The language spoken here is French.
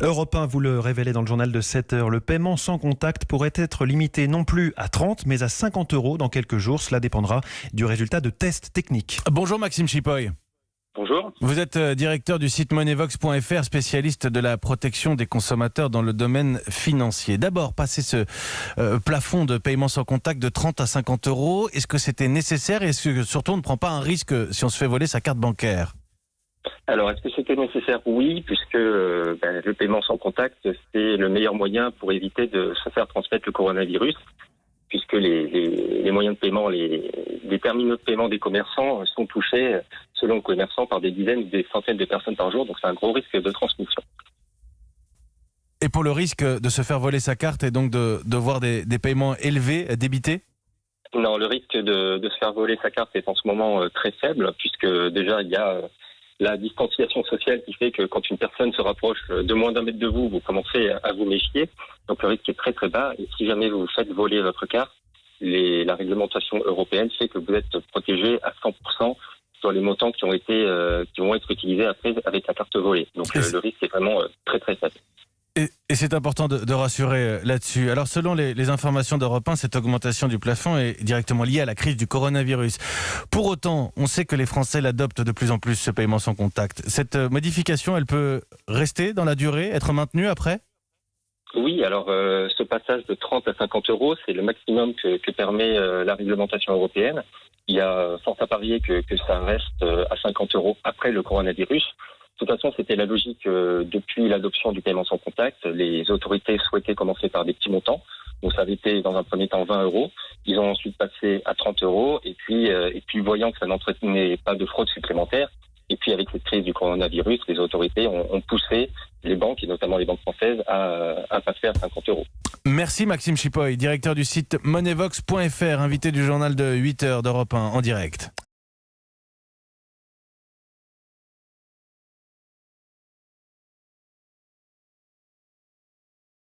Europe 1 vous le révélez dans le journal de 7 heures. Le paiement sans contact pourrait être limité non plus à 30 mais à 50 € dans quelques jours. Cela dépendra du résultat de tests techniques. Bonjour Maxime Chipoy. Bonjour. Vous êtes directeur du site moneyvox.fr, spécialiste de la protection des consommateurs dans le domaine financier. D'abord, passer ce plafond de paiement sans contact de 30 à 50 €, est-ce que c'était nécessaire et est-ce que surtout on ne prend pas un risque si on se fait voler sa carte bancaire ? Alors, est-ce que c'était nécessaire ? Oui, puisque le paiement sans contact, c'est le meilleur moyen pour éviter de se faire transmettre le coronavirus, puisque les moyens de paiement, les terminaux de paiement des commerçants sont touchés, selon le commerçant, par des dizaines ou des centaines de personnes par jour. Donc, c'est un gros risque de transmission. Et pour le risque de se faire voler sa carte et donc de voir des paiements élevés débités ? Non, le risque de se faire voler sa carte est en ce moment très faible, puisque déjà, il y a la distanciation sociale qui fait que quand une personne se rapproche de moins d'un mètre de vous, vous commencez à vous méfier. Donc le risque est très très bas. Et si jamais vous vous faites voler votre carte, la réglementation européenne fait que vous êtes protégé à 100% sur les montants qui vont être utilisés après avec la carte volée. Donc le risque est vraiment très très faible. Et c'est important de rassurer là-dessus. Alors selon les informations d'Europe 1, cette augmentation du plafond est directement liée à la crise du coronavirus. Pour autant, on sait que les Français l'adoptent de plus en plus, ce paiement sans contact. Cette modification, elle peut rester dans la durée, être maintenue après ? Oui, alors ce passage de 30 à 50 €, c'est le maximum que permet la réglementation européenne. Il y a fort à parier que ça reste à 50 € après le coronavirus. De toute façon, c'était la logique depuis l'adoption du paiement sans contact. Les autorités souhaitaient commencer par des petits montants. Donc ça avait été dans un premier temps 20 €. Ils ont ensuite passé à 30 € et puis voyant que ça n'entretenait pas de fraude supplémentaire, et puis avec cette crise du coronavirus, les autorités ont poussé les banques, et notamment les banques françaises, à passer à 50 €. Merci Maxime Chipoy, directeur du site moneyvox.fr, invité du journal de 8 heures d'Europe 1 en direct.